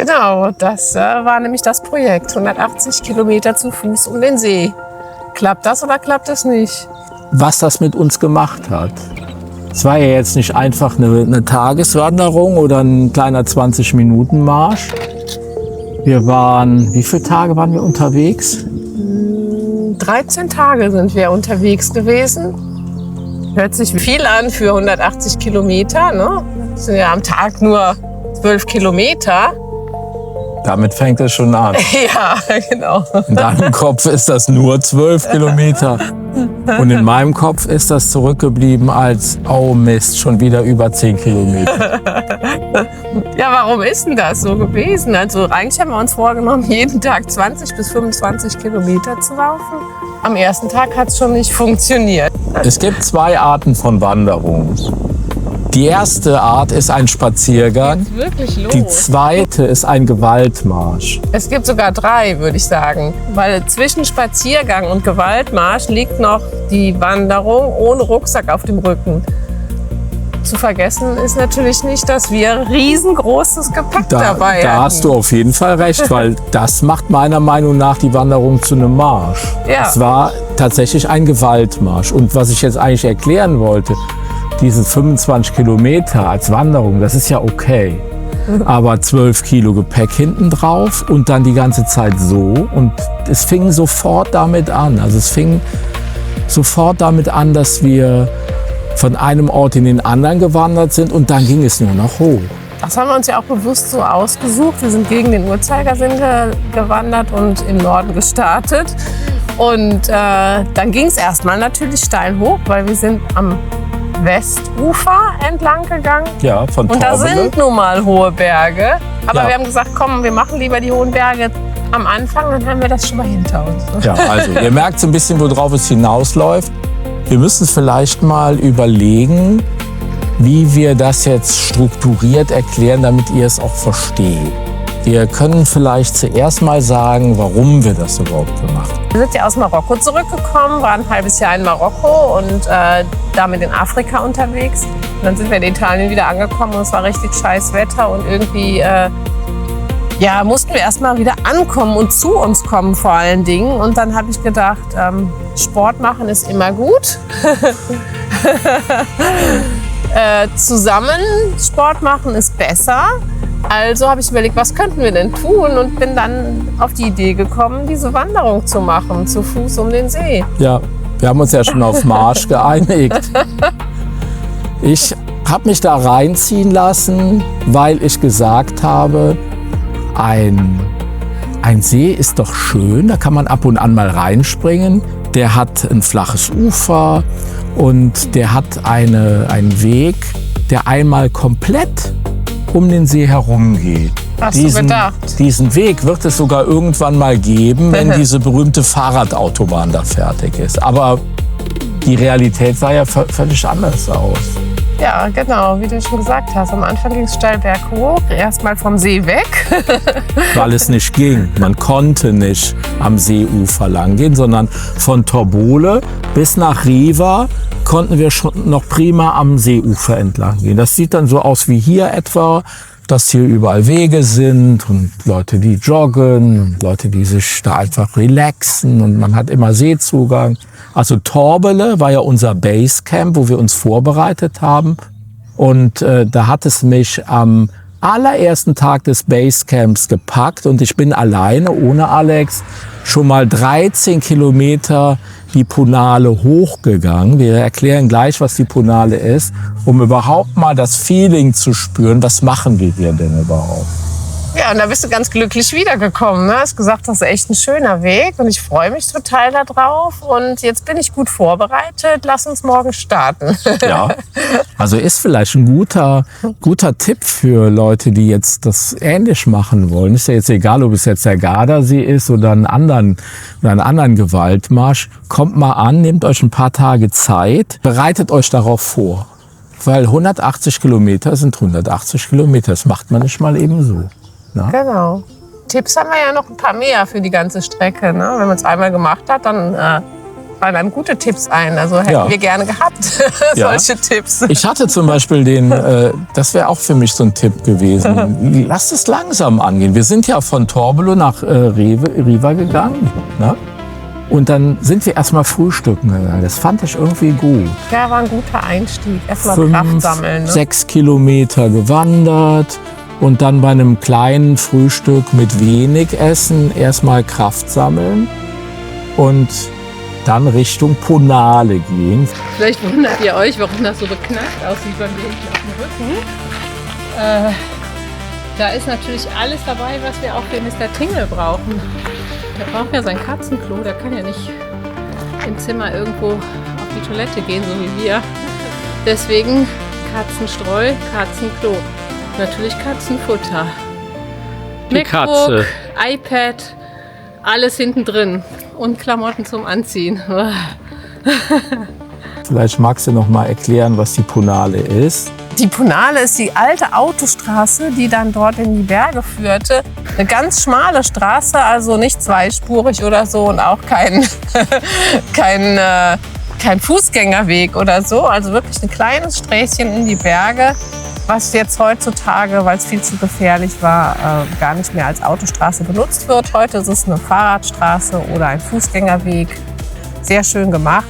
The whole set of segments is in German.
Genau, das war nämlich das Projekt. 180 Kilometer zu Fuß um den See. Klappt das oder klappt es nicht? Was das mit uns gemacht hat. Es war ja jetzt nicht einfach eine Tageswanderung oder ein kleiner 20-Minuten-Marsch. Wie viele Tage waren wir unterwegs? 13 Tage sind wir unterwegs gewesen. Hört sich viel an für 180 Kilometer. Ne? Das sind ja am Tag nur 12 Kilometer. Damit fängt es schon an. Ja, genau. In deinem Kopf ist das nur 12 Kilometer. Und in meinem Kopf ist das zurückgeblieben als, oh Mist, schon wieder über 10 Kilometer. Ja, warum ist denn das so gewesen? Also eigentlich haben wir uns vorgenommen, jeden Tag 20 bis 25 Kilometer zu laufen. Am ersten Tag hat es schon nicht funktioniert. Es gibt 2 Arten von Wanderungen. Die erste Art ist ein Spaziergang. Geht's wirklich los? Die zweite ist ein Gewaltmarsch. Es gibt sogar 3, würde ich sagen. Weil zwischen Spaziergang und Gewaltmarsch liegt noch die Wanderung ohne Rucksack auf dem Rücken. Zu vergessen ist natürlich nicht, dass wir riesengroßes Gepäck dabei hatten. Da hast du auf jeden Fall recht, weil das macht meiner Meinung nach die Wanderung zu einem Marsch. Ja. Es war tatsächlich ein Gewaltmarsch. Und was ich jetzt eigentlich erklären wollte, diese 25 Kilometer als Wanderung, das ist ja okay. Aber 12 Kilo Gepäck hinten drauf und dann die ganze Zeit so. Und es fing sofort damit an. Also es fing sofort damit an, dass wir von einem Ort in den anderen gewandert sind und dann ging es nur noch hoch. Das haben wir uns ja auch bewusst so ausgesucht. Wir sind gegen den Uhrzeigersinn gewandert und im Norden gestartet. Und dann ging es erstmal natürlich steil hoch, weil wir sind am Westufer entlang gegangen. Ja, von Und da Torbele. sind nun mal hohe Berge. Aber Ja. wir haben gesagt, komm, wir machen lieber die hohen Berge am Anfang, dann haben wir das schon mal hinter uns. Ja, also ihr merkt so ein bisschen, worauf es hinausläuft. Wir müssen vielleicht mal überlegen, wie wir das jetzt strukturiert erklären, damit ihr es auch versteht. Wir können vielleicht zuerst mal sagen, warum wir das überhaupt gemacht haben. Wir sind ja aus Marokko zurückgekommen, waren ein halbes Jahr in Marokko und damit in Afrika unterwegs. Und dann sind wir in Italien wieder angekommen und es war richtig scheiß Wetter und irgendwie mussten wir erst mal wieder ankommen und zu uns kommen vor allen Dingen. Und dann habe ich gedacht, Sport machen ist immer gut. Zusammen Sport machen ist besser. Also habe ich überlegt, was könnten wir denn tun und bin dann auf die Idee gekommen, diese Wanderung zu machen, zu Fuß um den See. Ja, wir haben uns ja schon auf Marsch geeinigt. Ich habe mich da reinziehen lassen, weil ich gesagt habe, ein See ist doch schön, da kann man ab und an mal reinspringen. Der hat ein flaches Ufer und der hat einen Weg, der einmal komplett um den See herum geht. Hast du gedacht? Diesen Weg wird es sogar irgendwann mal geben, wenn diese berühmte Fahrradautobahn da fertig ist. Aber die Realität sah ja völlig anders aus. Ja, genau, wie du schon gesagt hast. Am Anfang ging es steil berghoch, erstmal vom See weg. Weil es nicht ging. Man konnte nicht am Seeufer lang gehen, sondern von Torbole bis nach Riva konnten wir schon noch prima am Seeufer entlang gehen. Das sieht dann so aus wie hier etwa, dass hier überall Wege sind und Leute, die joggen und Leute, die sich da einfach relaxen und man hat immer Seezugang. Also Torbele war ja unser Basecamp, wo wir uns vorbereitet haben. Und da hat es mich am allerersten Tag des Basecamps gepackt und ich bin alleine, ohne Alex, schon mal 13 Kilometer die Punale hochgegangen. Wir erklären gleich, was die Punale ist, um überhaupt mal das Feeling zu spüren, was machen wir hier denn überhaupt. Ja, und da bist du ganz glücklich wiedergekommen. Ne? Hast gesagt, das ist echt ein schöner Weg und ich freue mich total darauf. Und jetzt bin ich gut vorbereitet. Lass uns morgen starten. Ja, also ist vielleicht ein guter Tipp für Leute, die jetzt das ähnlich machen wollen. Ist ja jetzt egal, ob es jetzt der Gardasee ist oder einen anderen Gewaltmarsch. Kommt mal an, nehmt euch ein paar Tage Zeit, bereitet euch darauf vor. Weil 180 Kilometer sind 180 Kilometer. Das macht man nicht mal eben so. Na? Genau. Tipps haben wir ja noch ein paar mehr für die ganze Strecke. Ne? Wenn man es einmal gemacht hat, dann fallen einem gute Tipps ein. Also hätten wir gerne gehabt, solche Tipps. Ich hatte zum Beispiel das wäre auch für mich so ein Tipp gewesen. Lasst es langsam angehen. Wir sind ja von Torbolo nach Riva gegangen. Ne? Und dann sind wir erstmal frühstücken gegangen. Das fand ich irgendwie gut. Ja, war ein guter Einstieg. Erstmal Kraft sammeln. Ne? 6 Kilometer gewandert und dann bei einem kleinen Frühstück mit wenig Essen erstmal Kraft sammeln und dann Richtung Ponale gehen. Vielleicht wundert ihr euch, warum das so beknackt aussieht beim Weg auf dem Rücken. Da ist natürlich alles dabei, was wir auch für Mr. Tingle brauchen. Der braucht ja sein Katzenklo, der kann ja nicht im Zimmer irgendwo auf die Toilette gehen, so wie wir. Deswegen Katzenstreu, Katzenklo. Natürlich Katzenfutter. Die MacBook, Katze. iPad, alles hinten drin. Und Klamotten zum Anziehen. Vielleicht magst du noch mal erklären, was die Ponale ist. Die Ponale ist die alte Autostraße, die dann dort in die Berge führte. Eine ganz schmale Straße, also nicht zweispurig oder so und auch kein Fußgängerweg oder so. Also wirklich ein kleines Sträßchen in die Berge, was jetzt heutzutage, weil es viel zu gefährlich war, gar nicht mehr als Autostraße benutzt wird. Heute ist es eine Fahrradstraße oder ein Fußgängerweg. Sehr schön gemacht,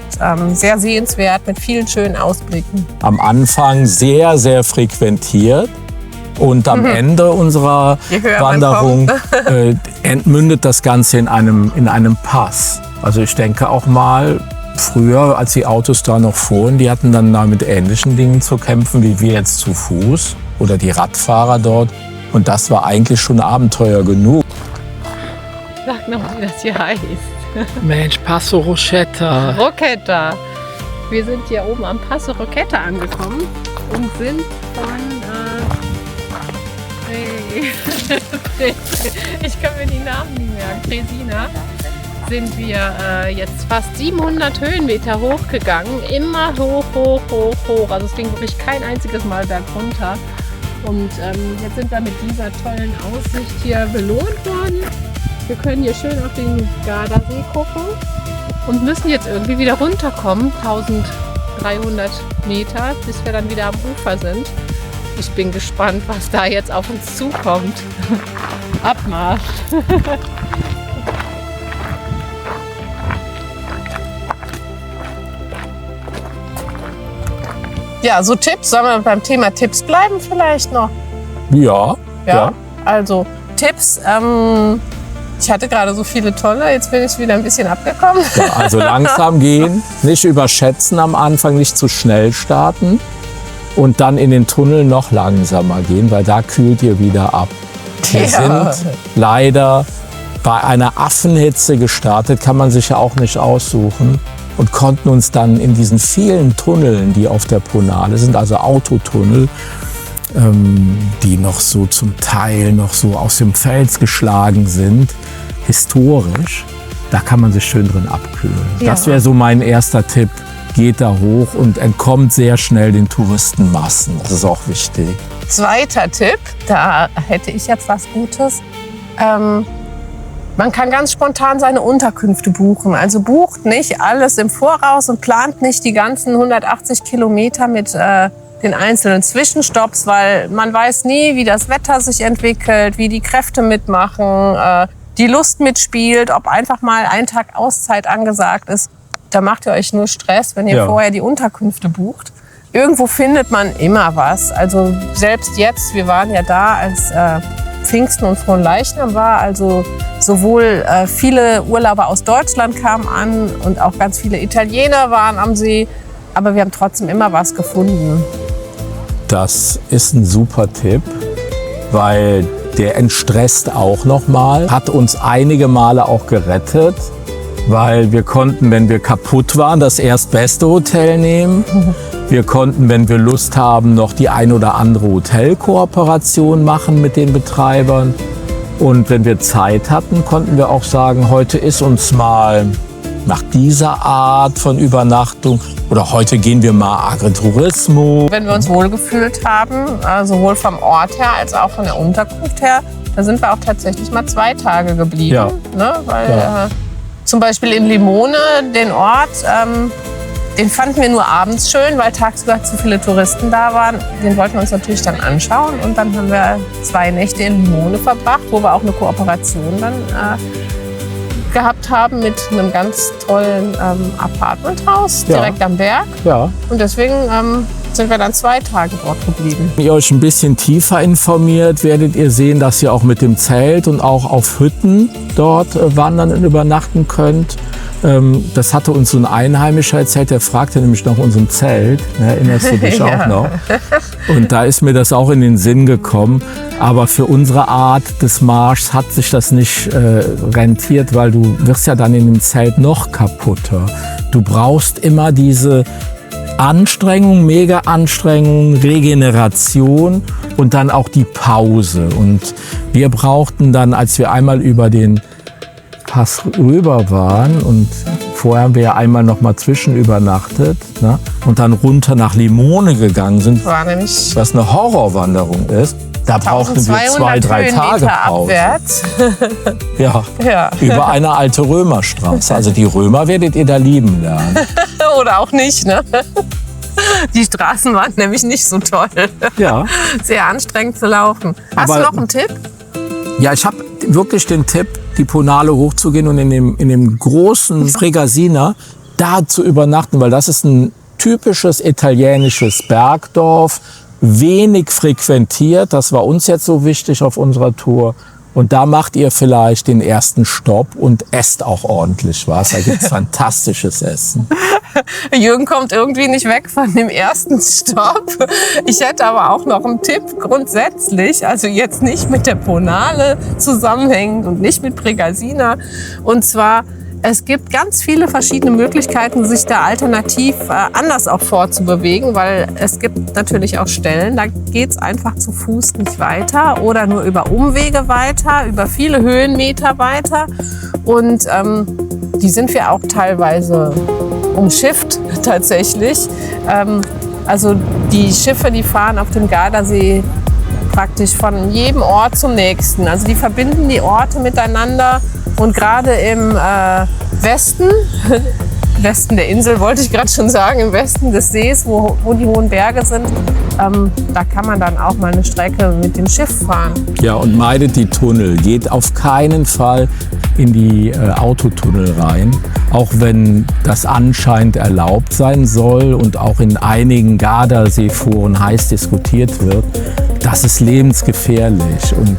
sehr sehenswert mit vielen schönen Ausblicken. Am Anfang sehr, sehr frequentiert und am Ende unserer Wanderung entmündet das Ganze in einem Pass. Also ich denke auch mal, früher, als die Autos da noch fuhren, die hatten dann da mit ähnlichen Dingen zu kämpfen, wie wir jetzt zu Fuß oder die Radfahrer dort. Und das war eigentlich schon Abenteuer genug. Sag noch, wie das hier heißt. Mensch, Passo Rochetta. Rochetta. Wir sind hier oben am Passo Rochetta angekommen und sind ich kann mir die Namen nicht merken. Tresina. Sind wir jetzt fast 700 Höhenmeter hochgegangen. Immer hoch, hoch, hoch, hoch. Also es ging wirklich kein einziges Mal bergunter. Und jetzt sind wir mit dieser tollen Aussicht hier belohnt worden. Wir können hier schön auf den Gardasee gucken und müssen jetzt irgendwie wieder runterkommen. 1300 Meter, bis wir dann wieder am Ufer sind. Ich bin gespannt, was da jetzt auf uns zukommt. Abmarsch! Ja, so Tipps. Sollen wir beim Thema Tipps bleiben vielleicht noch? Ja. Also Tipps. Ich hatte gerade so viele tolle, jetzt bin ich wieder ein bisschen abgekommen. Ja, also langsam gehen, nicht überschätzen am Anfang, nicht zu schnell starten und dann in den Tunnel noch langsamer gehen, weil da kühlt ihr wieder ab. Wir sind leider bei einer Affenhitze gestartet, kann man sich ja auch nicht aussuchen und konnten uns dann in diesen vielen Tunneln, die auf der Ponale sind, also Autotunnel, die noch so zum Teil noch so aus dem Fels geschlagen sind, historisch, da kann man sich schön drin abkühlen. Ja. Das wäre so mein erster Tipp. Geht da hoch und entkommt sehr schnell den Touristenmassen. Das ist auch wichtig. Zweiter Tipp, da hätte ich jetzt was Gutes. Man kann ganz spontan seine Unterkünfte buchen. Also bucht nicht alles im Voraus und plant nicht die ganzen 180 Kilometer mit den einzelnen Zwischenstopps, weil man weiß nie, wie das Wetter sich entwickelt, wie die Kräfte mitmachen, die Lust mitspielt, ob einfach mal ein Tag Auszeit angesagt ist. Da macht ihr euch nur Stress, wenn ihr vorher die Unterkünfte bucht. Irgendwo findet man immer was. Also selbst jetzt, wir waren ja da, als Pfingsten und Fronleichnam war, also sowohl viele Urlauber aus Deutschland kamen an und auch ganz viele Italiener waren am See, aber wir haben trotzdem immer was gefunden. Das ist ein super Tipp, weil der entstresst auch noch mal, hat uns einige Male auch gerettet, weil wir konnten, wenn wir kaputt waren, das erstbeste Hotel nehmen. Wir konnten, wenn wir Lust haben, noch die ein oder andere Hotelkooperation machen mit den Betreibern. Und wenn wir Zeit hatten, konnten wir auch sagen, heute ist uns mal nach dieser Art von Übernachtung oder heute gehen wir mal Agriturismo. Wenn wir uns wohlgefühlt haben, sowohl vom Ort her als auch von der Unterkunft her, da sind wir auch tatsächlich mal 2 Tage geblieben. Ja. Ne? Weil Zum Beispiel in Limone, den Ort, den fanden wir nur abends schön, weil tagsüber zu viele Touristen da waren. Den wollten wir uns natürlich dann anschauen. Und dann haben wir 2 Nächte in Limone verbracht, wo wir auch eine Kooperation dann gehabt haben mit einem ganz tollen Apartmenthaus direkt am Berg. Ja. Und deswegen sind wir dann 2 Tage dort geblieben. Wenn ihr euch ein bisschen tiefer informiert, werdet ihr sehen, dass ihr auch mit dem Zelt und auch auf Hütten dort wandern und übernachten könnt. Das hatte uns so ein Einheimischer erzählt, der fragte nämlich nach unserem Zelt. Erinnerst du dich auch noch? Und da ist mir das auch in den Sinn gekommen. Aber für unsere Art des Marschs hat sich das nicht rentiert, weil du wirst ja dann in dem Zelt noch kaputter. Du brauchst immer diese Anstrengung, Mega-Anstrengung, Regeneration und dann auch die Pause. Und wir brauchten dann, als wir einmal über den Pass rüber waren und vorher haben wir ja einmal noch mal zwischen übernachtet, ne? Und dann runter nach Limone gegangen sind, War nämlich was eine Horrorwanderung ist. Da brauchten wir 2, 3 Tage Pause. Abwärts. Ja, Ja. über eine alte Römerstraße. Also die Römer werdet ihr da lieben lernen. Oder auch nicht, ne? Die Straßen waren nämlich nicht so toll. Ja. Sehr anstrengend zu laufen. Hast Aber- du noch einen Tipp? Ja, ich habe wirklich den Tipp, die Ponale hochzugehen und in dem großen Fregasina da zu übernachten, weil das ist ein typisches italienisches Bergdorf, wenig frequentiert. Das war uns jetzt so wichtig auf unserer Tour. Und da macht ihr vielleicht den ersten Stopp und esst auch ordentlich was. Da gibt's fantastisches Essen. Jürgen kommt irgendwie nicht weg von dem ersten Stopp. Ich hätte aber auch noch einen Tipp grundsätzlich, also jetzt nicht mit der Ponale zusammenhängend und nicht mit Pregasina. Und zwar, es gibt ganz viele verschiedene Möglichkeiten, sich da alternativ anders auch fortzubewegen, weil es gibt natürlich auch Stellen, da geht's einfach zu Fuß nicht weiter oder nur über Umwege weiter, über viele Höhenmeter weiter. Und die sind wir auch teilweise umschifft tatsächlich. Also die Schiffe, die fahren auf dem Gardasee praktisch von jedem Ort zum nächsten. Also die verbinden die Orte miteinander und gerade im Westen der Insel, wollte ich gerade schon sagen, im Westen des Sees, wo die hohen Berge sind, da kann man dann auch mal eine Strecke mit dem Schiff fahren. Ja, und meidet die Tunnel. Geht auf keinen Fall in die Autotunnel rein, auch wenn das anscheinend erlaubt sein soll und auch in einigen Gardasee-Foren heiß diskutiert wird. Das ist lebensgefährlich. Und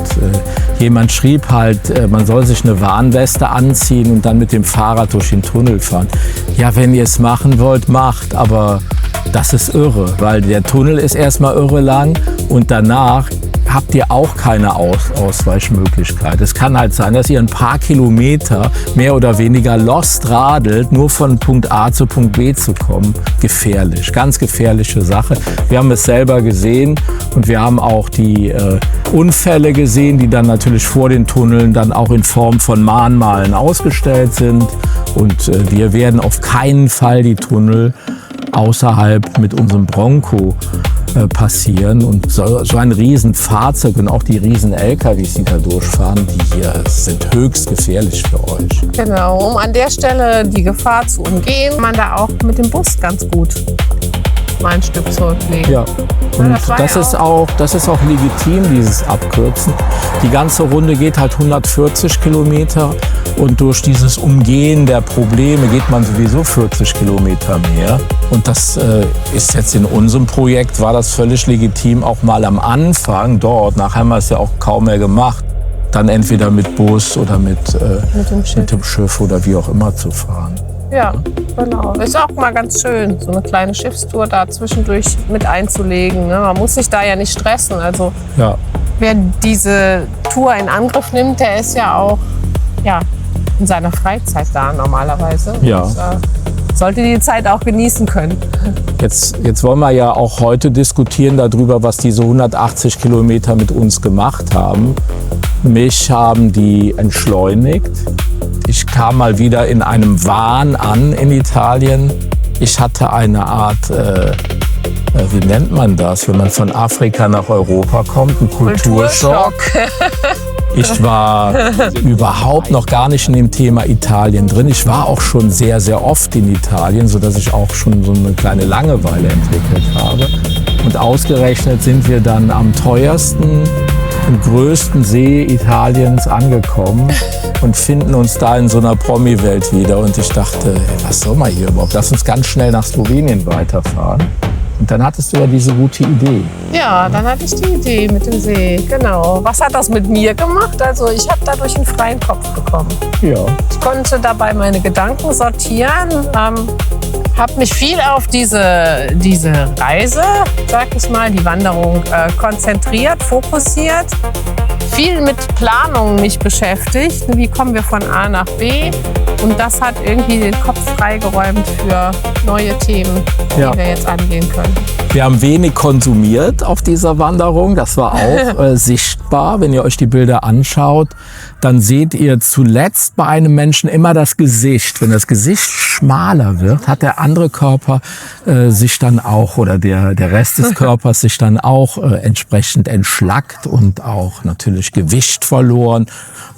jemand schrieb halt, man soll sich eine Warnweste anziehen und dann mit dem Fahrrad durch den Tunnel fahren. Ja, wenn ihr es machen wollt, macht, aber das ist irre, weil der Tunnel ist erstmal irre lang und danach habt ihr auch keine Ausweichmöglichkeit. Es kann halt sein, dass ihr ein paar Kilometer mehr oder weniger lost radelt, nur von Punkt A zu Punkt B zu kommen. Gefährlich, ganz gefährliche Sache. Wir haben es selber gesehen und wir haben auch die Unfälle gesehen, die dann natürlich vor den Tunneln dann auch in Form von Mahnmalen ausgestellt sind. Und wir werden auf keinen Fall die Tunnel außerhalb mit unserem Bronco passieren. Und so ein Riesenfahrzeug und auch die riesen LKWs, die da durchfahren, die hier sind höchst gefährlich für euch. Genau, um an der Stelle die Gefahr zu umgehen, kann man da auch mit dem Bus ganz gut mal ein Stück zurücklegen. Ja, und das war das ja ist auch legitim, dieses Abkürzen. Die ganze Runde geht halt 140 Kilometer und durch dieses Umgehen der Probleme geht man sowieso 40 Kilometer mehr. Und das ist jetzt in unserem Projekt, war das völlig legitim, auch mal am Anfang dort, nachher haben wir es ja auch kaum mehr gemacht, dann entweder mit Bus oder mit dem Schiff oder wie auch immer zu fahren. Ja, genau. Ist auch mal ganz schön, so eine kleine Schiffstour da zwischendurch mit einzulegen. Ne? Man muss sich da ja nicht stressen. Also Ja. wer diese Tour in Angriff nimmt, der ist ja auch in seiner Freizeit da normalerweise. Ja. Und, sollte die Zeit auch genießen können. Jetzt wollen wir ja auch heute diskutieren darüber, was diese 180 Kilometer mit uns gemacht haben. Mich haben die entschleunigt. Ich kam mal wieder in einem Wahn an in Italien. Ich hatte eine Art, wie nennt man das, wenn man von Afrika nach Europa kommt, ein Kulturschock. Ich war überhaupt noch gar nicht in dem Thema Italien drin. Ich war auch schon sehr, sehr oft in Italien, sodass ich auch schon so eine kleine Langeweile entwickelt habe. Und ausgerechnet sind wir dann am teuersten und größten See Italiens angekommen und finden uns da in so einer Promi-Welt wieder. Und ich dachte, hey, was soll man hier überhaupt? Lass uns ganz schnell nach Slowenien weiterfahren. Und dann hattest du ja diese gute Idee. Ja, dann hatte ich die Idee mit dem See, genau. Was hat das mit mir gemacht? Also ich habe dadurch einen freien Kopf bekommen. Ja. Ich konnte dabei meine Gedanken sortieren, habe mich viel auf diese Reise, sag ich mal, die Wanderung konzentriert, fokussiert. Viel mit Planung mich beschäftigt. Wie kommen wir von A nach B? Und das hat irgendwie den Kopf freigeräumt für neue Themen, die wir jetzt angehen können. Wir haben wenig konsumiert auf dieser Wanderung. Das war auch sichtbar. Wenn ihr euch die Bilder anschaut, dann seht ihr zuletzt bei einem Menschen immer das Gesicht. Wenn das Gesicht schmaler wird, hat der andere Körper sich dann auch, oder der Rest des Körpers sich dann auch entsprechend entschlackt und auch natürlich Gewicht verloren.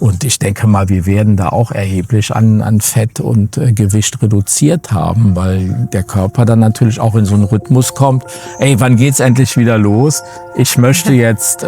Und ich denke mal, wir werden da auch erheblich an Fett und Gewicht reduziert haben, weil der Körper dann natürlich auch in so einen Rhythmus kommt. Ey, wann geht's endlich wieder los? Ich möchte jetzt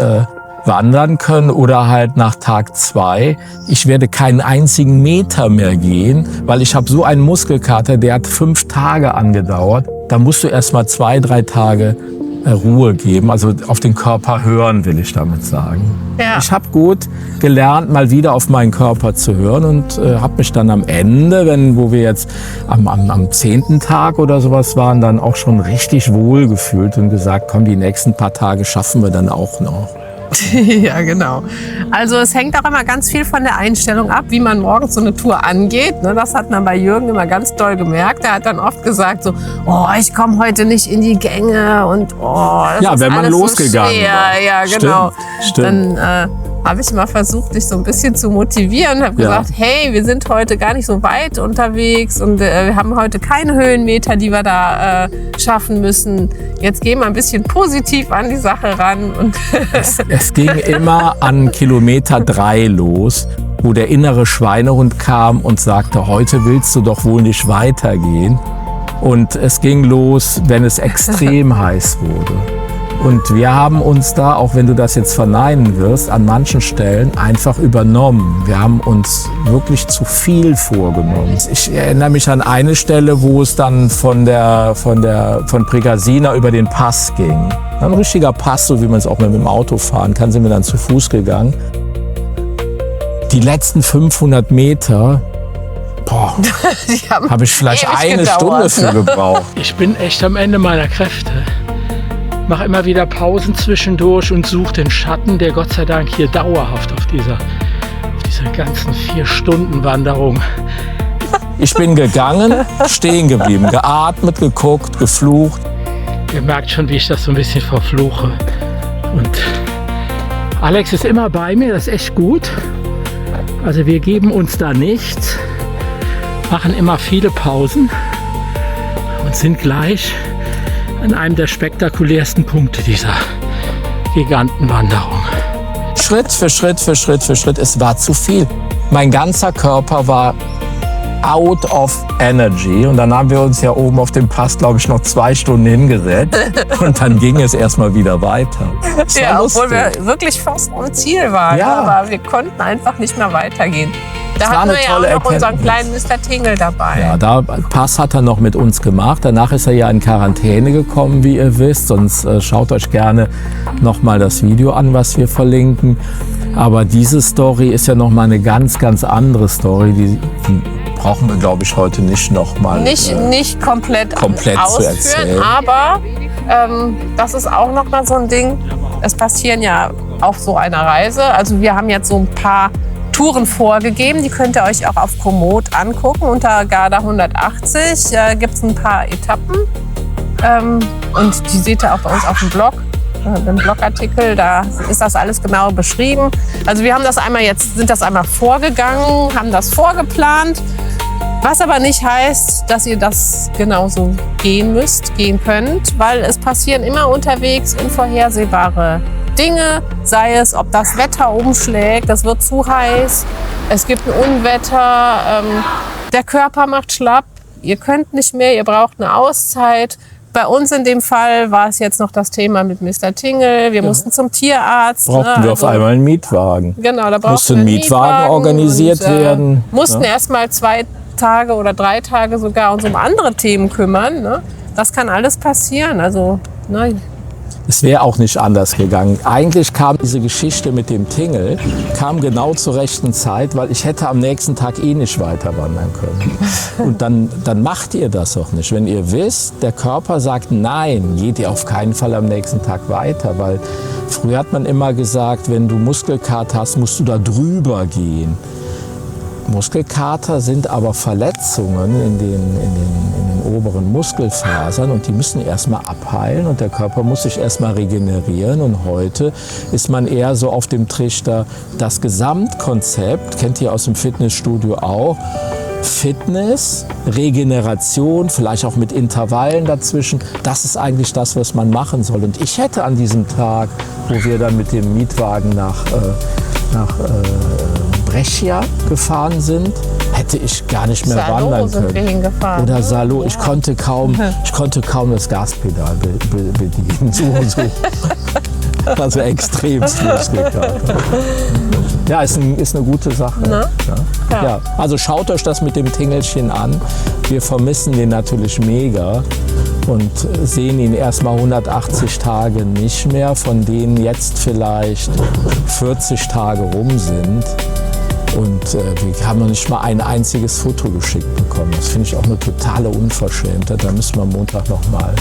wandern können oder halt nach Tag 2. Ich werde keinen einzigen Meter mehr gehen, weil ich habe so einen Muskelkater, der hat 5 Tage angedauert. Da musst du erst mal 2, 3 Tage Ruhe geben, also auf den Körper hören, will ich damit sagen. Ja. Ich habe gut gelernt, mal wieder auf meinen Körper zu hören und habe mich dann am Ende, wo wir jetzt am 10. Tag oder sowas waren, dann auch schon richtig wohl gefühlt und gesagt, komm, die nächsten paar Tage schaffen wir dann auch noch. Ja, genau. Also es hängt auch immer ganz viel von der Einstellung ab, wie man morgens so eine Tour angeht. Das hat man bei Jürgen immer ganz doll gemerkt. Er hat dann oft gesagt so, oh, ich komme heute nicht in die Gänge und oh, das ja, ist wenn man alles losgegangen so schwer. war. Ja, genau. Stimmt. Dann habe ich mal versucht, dich so ein bisschen zu motivieren und habe gesagt, hey, wir sind heute gar nicht so weit unterwegs und wir haben heute keine Höhenmeter, die wir da schaffen müssen. Jetzt gehen wir ein bisschen positiv an die Sache ran. Und es ging immer an Kilometer 3 los, wo der innere Schweinehund kam und sagte, heute willst du doch wohl nicht weitergehen. Und es ging los, wenn es extrem heiß wurde. Und wir haben uns da, auch wenn du das jetzt verneinen wirst, an manchen Stellen einfach übernommen. Wir haben uns wirklich zu viel vorgenommen. Ich erinnere mich an eine Stelle, wo es dann von Pregasina über den Pass ging. Ein richtiger Pass, so wie man es auch mit dem Auto fahren kann, sind wir dann zu Fuß gegangen. Die letzten 500 Meter, habe ich vielleicht eine Stunde für gebraucht. Ich bin echt am Ende meiner Kräfte. Mache immer wieder Pausen zwischendurch und suche den Schatten, der Gott sei Dank hier dauerhaft auf dieser ganzen 4-Stunden-Wanderung. Ich bin gegangen, stehen geblieben, geatmet, geguckt, geflucht. Ihr merkt schon, wie ich das so ein bisschen verfluche. Und Alex ist immer bei mir, das ist echt gut. Also wir geben uns da nichts, machen immer viele Pausen und sind gleich an einem der spektakulärsten Punkte dieser Gigantenwanderung. Schritt für Schritt für Schritt für Schritt, es war zu viel. Mein ganzer Körper war out of energy und dann haben wir uns ja oben auf dem Pass, glaube ich, noch 2 Stunden hingesetzt und dann ging es erstmal wieder weiter. Ja, obwohl wir wirklich fast am Ziel waren, aber wir konnten einfach nicht mehr weitergehen. Da hatten wir ja auch noch unseren kleinen Mr. Tingle dabei. Ja, Pass hat er noch mit uns gemacht. Danach ist er ja in Quarantäne gekommen, wie ihr wisst. Sonst schaut euch gerne noch mal das Video an, was wir verlinken. Aber diese Story ist ja noch mal eine ganz, ganz andere Story. Die brauchen wir, glaube ich, heute nicht noch mal nicht komplett ausführen. Zu erzählen. Aber das ist auch noch mal so ein Ding. Es passieren ja auf so einer Reise. Also wir haben jetzt so ein paar Touren vorgegeben, die könnt ihr euch auch auf Komoot angucken. Unter Garda 180 gibt es ein paar Etappen und die seht ihr auch bei uns auf dem Blog, im Blogartikel, da ist das alles genau beschrieben. Also wir haben sind das einmal vorgegangen, haben das vorgeplant, was aber nicht heißt, dass ihr das genauso gehen könnt, weil es passieren immer unterwegs unvorhersehbare Dinge, sei es, ob das Wetter umschlägt, das wird zu heiß, es gibt ein Unwetter, der Körper macht schlapp, ihr könnt nicht mehr, ihr braucht eine Auszeit. Bei uns in dem Fall war es jetzt noch das Thema mit Mr. Tingle. Wir mussten zum Tierarzt. Brauchten wir auf einmal einen Mietwagen. Genau, da musste brauchten ein wir einen Mietwagen organisiert werden. Mussten erst mal 2 Tage oder 3 Tage sogar uns um andere Themen kümmern. Ne? Das kann alles passieren. Also, ne? Es wäre auch nicht anders gegangen. Eigentlich kam diese Geschichte mit dem Tingle kam genau zur rechten Zeit, weil ich hätte am nächsten Tag eh nicht weiter wandern können. Und dann macht ihr das auch nicht. Wenn ihr wisst, der Körper sagt nein, geht ihr auf keinen Fall am nächsten Tag weiter. Weil früher hat man immer gesagt, wenn du Muskelkater hast, musst du da drüber gehen. Muskelkater sind aber Verletzungen in den oberen Muskelfasern und die müssen erstmal abheilen und der Körper muss sich erstmal regenerieren. Und heute ist man eher so auf dem Trichter, das Gesamtkonzept, kennt ihr aus dem Fitnessstudio auch, Fitness, Regeneration, vielleicht auch mit Intervallen dazwischen, das ist eigentlich das, was man machen soll. Und ich hätte an diesem Tag, wo wir dann mit dem Mietwagen nach Brescia gefahren sind, hätte ich gar nicht mehr Salo wandern sind wir können. hingefahren. Oder Salo, Ja. ich konnte kaum das Gaspedal bedienen. So. Also extremst Muskelkater. Ja, ist eine gute Sache. Ne? Ja. Ja. Also schaut euch das mit dem Tingelchen an. Wir vermissen den natürlich mega und sehen ihn erstmal 180 Tage nicht mehr, von denen jetzt vielleicht 40 Tage rum sind. Und wir haben noch nicht mal ein einziges Foto geschickt bekommen. Das finde ich auch eine totale Unverschämtheit. Da müssen wir Montag noch mal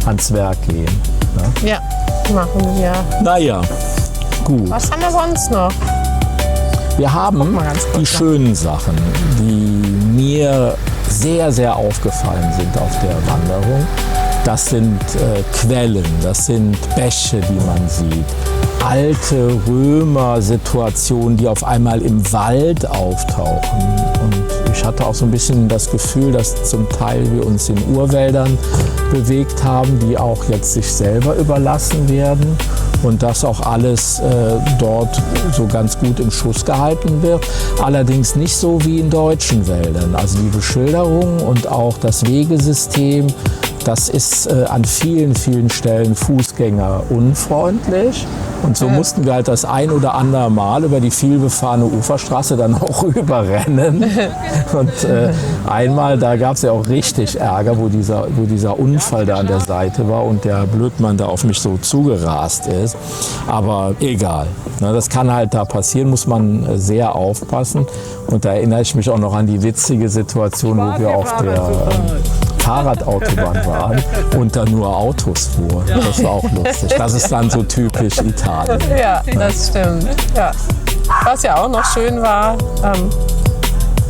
ans Werk gehen. Ne? Ja, machen wir. Naja, gut. Was haben wir sonst noch? Wir haben mal ganz kurz die nach. schönen Sachen, die mir sehr, sehr aufgefallen sind auf der Wanderung. Das sind Quellen, das sind Bäche, die man sieht. Alte Römer-Situationen, die auf einmal im Wald auftauchen. Und ich hatte auch so ein bisschen das Gefühl, dass zum Teil wir uns in Urwäldern bewegt haben, die auch jetzt sich selber überlassen werden. Und dass auch alles dort so ganz gut im Schuss gehalten wird. Allerdings nicht so wie in deutschen Wäldern. Also die Beschilderung und auch das Wegesystem, das ist an vielen, vielen Stellen Fußgänger unfreundlich. Und so mussten wir halt das ein oder andere Mal über die vielbefahrene Uferstraße dann auch rüberrennen. Und einmal, da gab es ja auch richtig Ärger, wo dieser Unfall da an der Seite war und der Blödmann da auf mich so zugerast ist. Aber egal, ne, das kann halt da passieren, muss man sehr aufpassen. Und da erinnere ich mich auch noch an die witzige Situation, wo wir auf der Fahrradautobahn waren und da nur Autos fuhren. Das war auch lustig. Das ist dann so typisch Italien. Ja, das stimmt. Ja. Was ja auch noch schön war,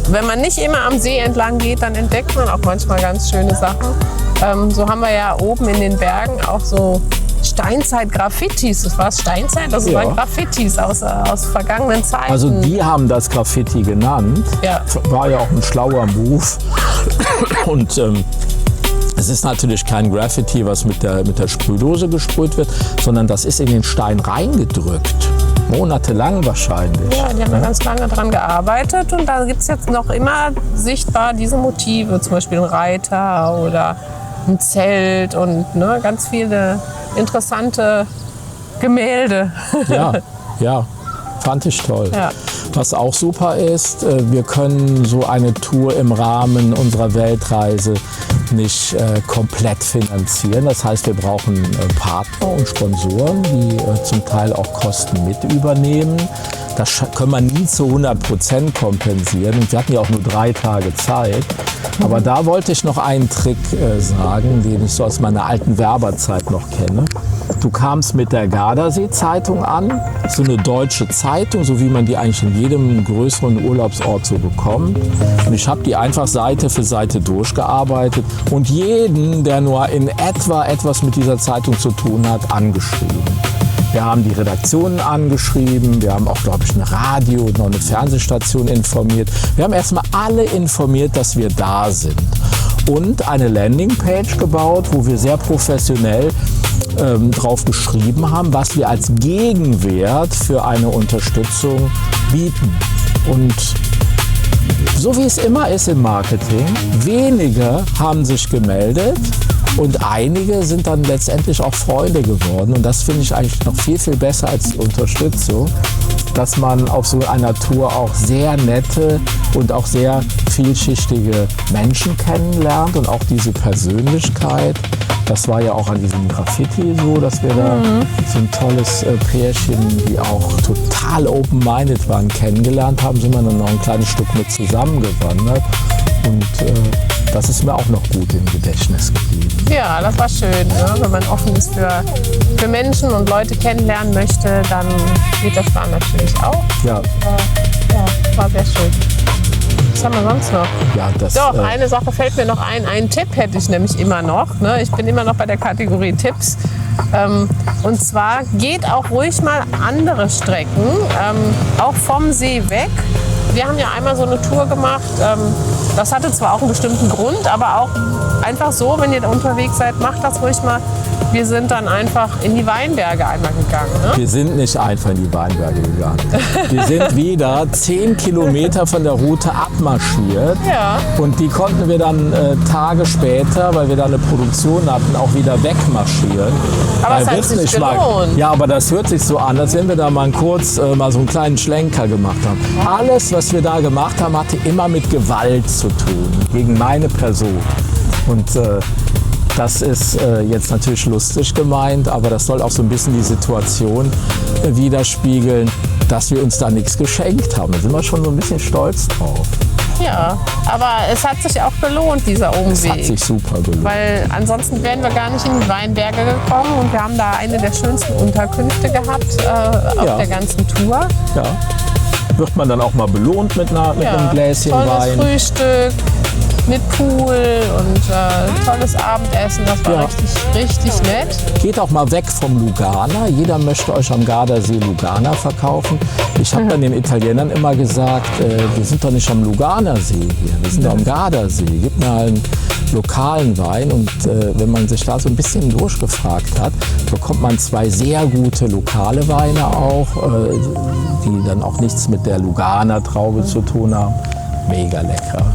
wenn man nicht immer am See entlang geht, dann entdeckt man auch manchmal ganz schöne Sachen. So haben wir ja oben in den Bergen auch so Steinzeit-Graffitis. Das war Steinzeit? Das Ja. waren Graffitis aus vergangenen Zeiten. Also die haben das Graffiti genannt. Ja. War ja auch ein schlauer Move. Und es ist natürlich kein Graffiti, was mit der Sprühdose gesprüht wird, sondern das ist in den Stein reingedrückt. Monatelang wahrscheinlich. Ja, die haben da ganz lange dran gearbeitet und da gibt es jetzt noch immer sichtbar diese Motive, zum Beispiel ein Reiter oder ein Zelt und ne, ganz viele interessante Gemälde. Ja, fand ich toll. Ja. Was auch super ist, wir können so eine Tour im Rahmen unserer Weltreise nicht komplett finanzieren. Das heißt, wir brauchen Partner und Sponsoren, die zum Teil auch Kosten mit übernehmen. Das können wir nie zu 100% kompensieren. Und wir hatten ja auch nur 3 Tage Zeit. Aber da wollte ich noch einen Trick sagen, den ich so aus meiner alten Werberzeit noch kenne. Du kamst mit der Gardasee-Zeitung an, so eine deutsche Zeitung, so wie man die eigentlich in jedem größeren Urlaubsort so bekommt. Und ich habe die einfach Seite für Seite durchgearbeitet und jeden, der nur in etwa etwas mit dieser Zeitung zu tun hat, angeschrieben. Wir haben die Redaktionen angeschrieben, wir haben auch, glaube ich, ein Radio und noch eine Fernsehstation informiert. Wir haben erstmal alle informiert, dass wir da sind. und eine Landingpage gebaut, wo wir sehr professionell drauf geschrieben haben, was wir als Gegenwert für eine Unterstützung bieten. Und so wie es immer ist im Marketing, wenige haben sich gemeldet und einige sind dann letztendlich auch Freunde geworden. Und das finde ich eigentlich noch viel, viel besser als die Unterstützung, dass man auf so einer Tour auch sehr nette und auch sehr vielschichtige Menschen kennenlernt und auch diese Persönlichkeit. Das war ja auch an diesem Graffiti so, dass wir da so ein tolles Pärchen, die auch total open-minded waren, kennengelernt haben, sind wir dann noch ein kleines Stück mit zusammengewandert. Und das ist mir auch noch gut im Gedächtnis geblieben. Ja, das war schön. Ne? Wenn man offen ist für Menschen und Leute kennenlernen möchte, dann geht das da natürlich auch. Ja. Ja, war sehr schön. Was haben wir sonst noch? Ja, das, Doch, eine Sache fällt mir noch ein. Einen Tipp hätte ich nämlich immer noch. Ne? Ich bin immer noch bei der Kategorie Tipps. Und zwar geht auch ruhig mal andere Strecken, auch vom See weg. Wir haben ja einmal so eine Tour gemacht. Das hatte zwar auch einen bestimmten Grund, aber auch einfach so, wenn ihr da unterwegs seid, macht das ruhig mal. Wir sind dann einfach in die Weinberge einmal gegangen. Ne? Wir sind nicht einfach in die Weinberge gegangen. Wir sind wieder 10 Kilometer von der Route abmarschiert. Ja. Und die konnten wir dann Tage später, weil wir da eine Produktion hatten, auch wieder wegmarschieren. Aber es hat sich gelohnt. Ja, aber das hört sich so an, als wenn wir da mal kurz mal so einen kleinen Schlenker gemacht haben. Alles, was wir da gemacht haben, hatte immer mit Gewalt zu tun, gegen meine Person. Und das ist jetzt natürlich lustig gemeint, aber das soll auch so ein bisschen die Situation widerspiegeln, dass wir uns da nichts geschenkt haben. Da sind wir schon so ein bisschen stolz drauf. Ja, aber es hat sich auch gelohnt, dieser Umweg. Es hat sich super gelohnt. Weil ansonsten wären wir gar nicht in die Weinberge gekommen und wir haben da eine der schönsten Unterkünfte gehabt auf der ganzen Tour. Ja. Wird man dann auch mal belohnt mit einem Gläschen tolles Wein. Frühstück mit Pool und tolles Abendessen. Das war richtig nett. Geht auch mal weg vom Lugana. Jeder möchte euch am Gardasee Lugana verkaufen. Ich habe dann den Italienern immer gesagt, wir sind doch nicht am Luganersee hier, wir sind doch am Gardasee. Gib mir einen lokalen Wein. Und wenn man sich da so ein bisschen durchgefragt hat, bekommt man 2 sehr gute lokale Weine auch, die dann auch nichts mit der Luganer Traube zu tun haben. Mega lecker.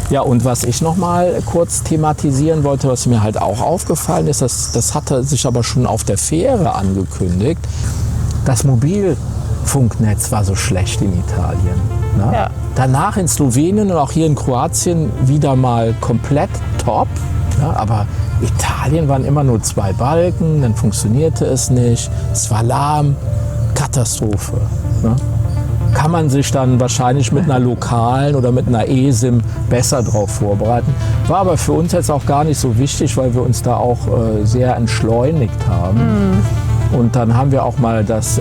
Ja, und was ich noch mal kurz thematisieren wollte, was mir halt auch aufgefallen ist, das hatte sich aber schon auf der Fähre angekündigt, das Mobilfunknetz war so schlecht in Italien. Ne? Ja. Danach in Slowenien und auch hier in Kroatien wieder mal komplett top. Ne? Aber Italien waren immer nur 2 Balken, dann funktionierte es nicht, es war lahm, Katastrophe. Ne? Kann man sich dann wahrscheinlich mit einer lokalen oder mit einer eSIM besser drauf vorbereiten. War aber für uns jetzt auch gar nicht so wichtig, weil wir uns da auch sehr entschleunigt haben. Und dann haben wir auch mal das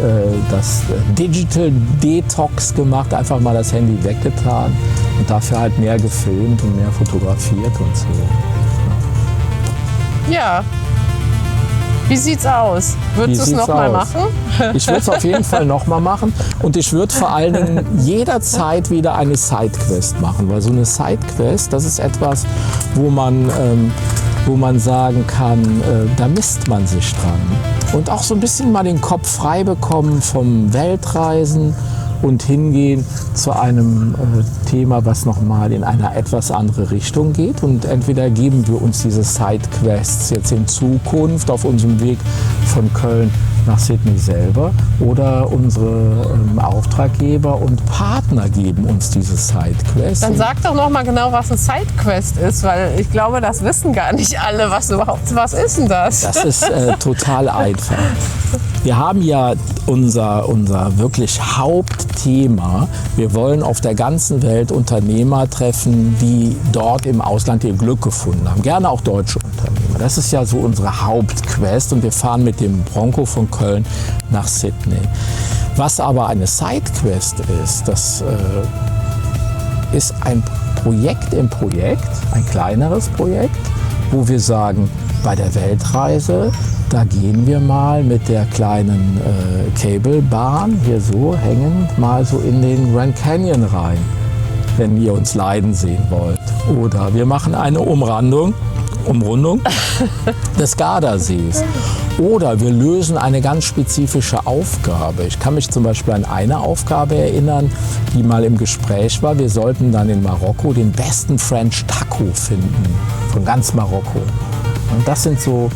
Digital Detox gemacht, einfach mal das Handy weggetan und dafür halt mehr gefilmt und mehr fotografiert und so. Ja. Wie sieht's aus? Würdest du es nochmal machen? Ich würde es auf jeden Fall nochmal machen. Und ich würde vor allen Dingen jederzeit wieder eine Sidequest machen. Weil so eine Sidequest, das ist etwas, wo man sagen kann, da misst man sich dran. Und auch so ein bisschen mal den Kopf frei bekommen vom Weltreisen und hingehen zu einem Thema, was nochmal in eine etwas andere Richtung geht. Und entweder geben wir uns diese Sidequests jetzt in Zukunft auf unserem Weg von Köln nach Sydney selber oder unsere Auftraggeber und Partner geben uns diese Sidequests. Dann sag doch noch mal genau, was eine Sidequest ist, weil ich glaube, das wissen gar nicht alle, was ist denn das? Das ist total einfach. Wir haben ja unser wirklich Hauptthema. Wir wollen auf der ganzen Welt Unternehmer treffen, die dort im Ausland ihr Glück gefunden haben. Gerne auch deutsche Unternehmer. Das ist ja so unsere Hauptquest und wir fahren mit dem Bronco von Köln nach Sydney. Was aber eine Sidequest ist, das ist ein Projekt im Projekt, ein kleineres Projekt, wo wir sagen, bei der Weltreise, da gehen wir mal mit der kleinen Cablebahn, hier so hängend, mal so in den Grand Canyon rein. wenn ihr uns leiden sehen wollt. Oder wir machen eine Umrundung des Gardasees. Oder wir lösen eine ganz spezifische Aufgabe. Ich kann mich zum Beispiel an eine Aufgabe erinnern, die mal im Gespräch war. Wir sollten dann in Marokko den besten French Taco finden, von ganz Marokko. Und das sind so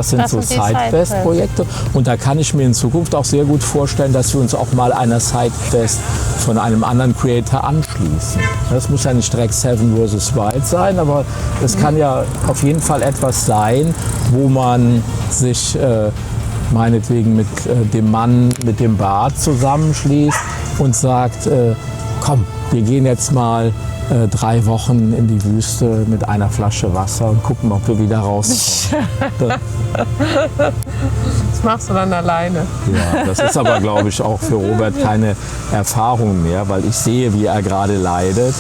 Sidequest-Projekte. Und da kann ich mir in Zukunft auch sehr gut vorstellen, dass wir uns auch mal einer Sidequest von einem anderen Creator anschließen. Das muss ja nicht direkt Seven vs. Wild sein, aber es kann ja auf jeden Fall etwas sein, wo man sich meinetwegen mit dem Mann mit dem Bart zusammenschließt und sagt, komm, wir gehen jetzt mal 3 Wochen in die Wüste mit einer Flasche Wasser und gucken, ob wir wieder rauskommen. Das machst du dann alleine. Ja, das ist aber, glaube ich, auch für Robert keine Erfahrung mehr, weil ich sehe, wie er gerade leidet.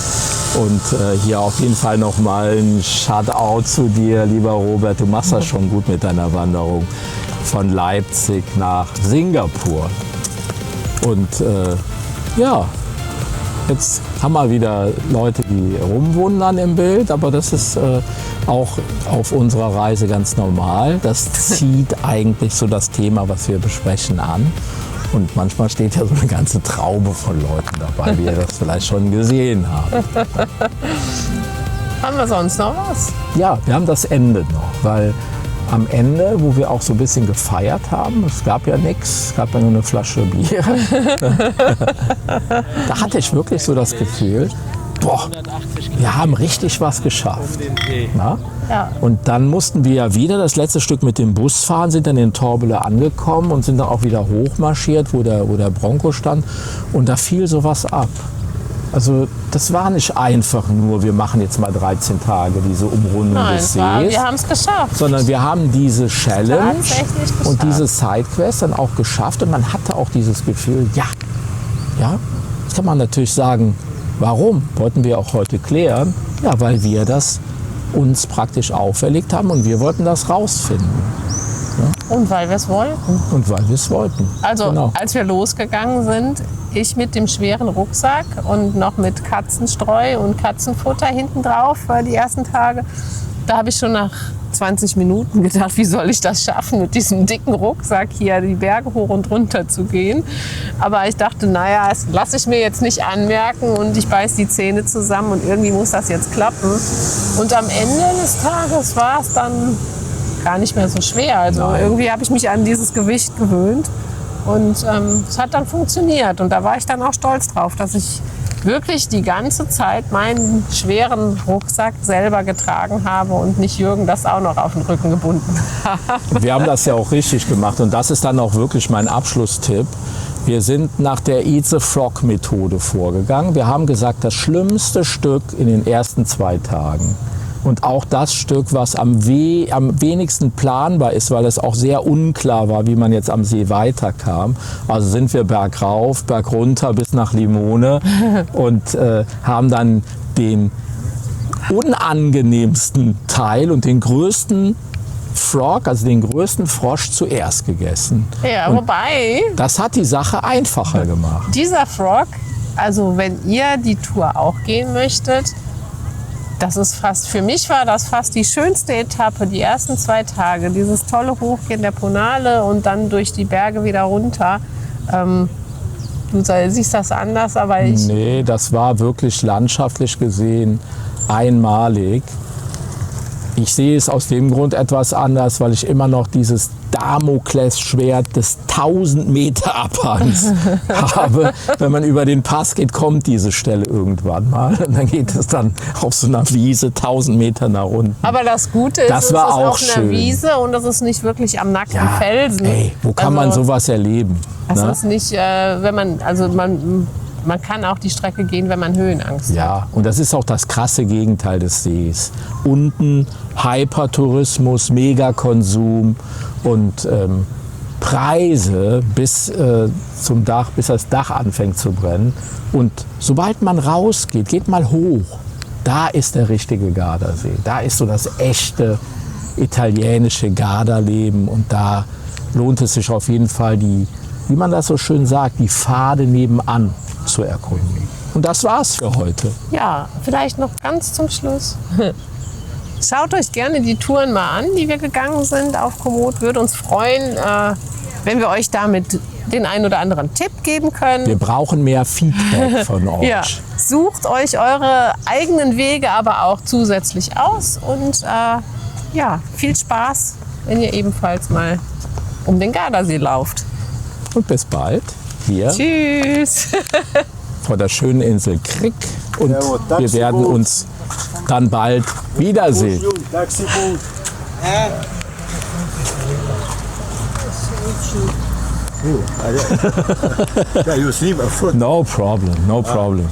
Und hier auf jeden Fall nochmal ein Shoutout zu dir, lieber Robert. Du machst das schon gut mit deiner Wanderung von Leipzig nach Singapur. Und ja, jetzt haben wir wieder Leute, die rumwundern im Bild, aber das ist auch auf unserer Reise ganz normal. Das zieht eigentlich so das Thema, was wir besprechen, an. Und manchmal steht ja so eine ganze Traube von Leuten dabei, wie ihr das vielleicht schon gesehen habt. Haben wir sonst noch was? Ja, wir haben das Ende noch, weil am Ende, wo wir auch so ein bisschen gefeiert haben, es gab ja nichts, es gab ja nur eine Flasche Bier. Da hatte ich wirklich so das Gefühl, boah, wir haben richtig was geschafft. Na? Ja. Und dann mussten wir ja wieder das letzte Stück mit dem Bus fahren, sind dann in Torbele angekommen und sind dann auch wieder hochmarschiert, wo der Bronco stand. Und da fiel sowas ab. Also das war nicht einfach nur, wir machen jetzt mal 13 Tage diese Umrundung des Sees. Wir haben es geschafft. Sondern wir haben diese Challenge Tatsächlich und geschafft. diese Sidequest dann auch geschafft. Und man hatte auch dieses Gefühl, ja, jetzt kann man natürlich sagen, warum? Wollten wir auch heute klären. Ja, weil wir das uns praktisch auferlegt haben und wir wollten das rausfinden. Und weil wir es wollten. Und weil wir es wollten. Also Genau. als wir losgegangen sind, ich mit dem schweren Rucksack und noch mit Katzenstreu und Katzenfutter hinten drauf die ersten Tage, da habe ich schon nach 20 Minuten gedacht, wie soll ich das schaffen, mit diesem dicken Rucksack hier die Berge hoch und runter zu gehen. Aber ich dachte, naja, das lasse ich mir jetzt nicht anmerken und ich beiß die Zähne zusammen und irgendwie muss das jetzt klappen. Und am Ende des Tages war es dann gar nicht mehr so schwer. Also Nein. irgendwie habe ich mich an dieses Gewicht gewöhnt und es hat dann funktioniert. Und da war ich dann auch stolz drauf, dass ich wirklich die ganze Zeit meinen schweren Rucksack selber getragen habe und nicht Jürgen das auch noch auf den Rücken gebunden hat. Wir haben das ja auch richtig gemacht und das ist dann auch wirklich mein Abschlusstipp. Wir sind nach der Eat the Frog Methode vorgegangen. Wir haben gesagt, das schlimmste Stück in den ersten 2 Tagen und auch das Stück, was am wenigsten planbar ist, weil es auch sehr unklar war, wie man jetzt am See weiterkam. Also sind wir bergauf, bergunter bis nach Limone und haben dann den unangenehmsten Teil und den größten Frog, also den größten Frosch zuerst gegessen. Ja, Und wobei das hat die Sache einfacher gemacht. dieser Frog, also wenn ihr die Tour auch gehen möchtet, das ist für mich war das fast die schönste Etappe, die ersten 2 Tage. Dieses tolle Hochgehen der Ponale und dann durch die Berge wieder runter. Du siehst das anders, aber ich... Nee, das war wirklich landschaftlich gesehen einmalig. Ich sehe es aus dem Grund etwas anders, weil ich immer noch dieses Damoklesschwert des 1000 Meter Abhangs habe. Wenn man über den Pass geht, kommt diese Stelle irgendwann mal. Und dann geht es dann auf so einer Wiese 1000 Meter nach unten. Aber das Gute ist, Das es war ist auch auf einer schön. Wiese und das ist nicht wirklich am nackten Felsen. Ey, wo kann man Also, sowas erleben? Das Ne? ist nicht, wenn man kann auch die Strecke gehen, wenn man Höhenangst hat. Ja, und das ist auch das krasse Gegenteil des Sees. Unten Hypertourismus, Megakonsum und Preise bis zum Dach, bis das Dach anfängt zu brennen. Und sobald man rausgeht, geht mal hoch. Da ist der richtige Gardasee. Da ist so das echte italienische Garderleben. Und da lohnt es sich auf jeden Fall, wie man das so schön sagt, die Pfade nebenan zu erkunden. Und das war's für heute. Ja, vielleicht noch ganz zum Schluss. Schaut euch gerne die Touren mal an, die wir gegangen sind auf Komoot. Würde uns freuen, wenn wir euch damit den einen oder anderen Tipp geben können. Wir brauchen mehr Feedback von euch. Ja, sucht euch eure eigenen Wege aber auch zusätzlich aus und ja, viel Spaß, wenn ihr ebenfalls mal um den Gardasee lauft. Und bis bald hier Tschüss! vor der schönen Insel Krik. Und wir werden uns dann bald wiedersehen. Yeah, you sleep. No problem, no problem.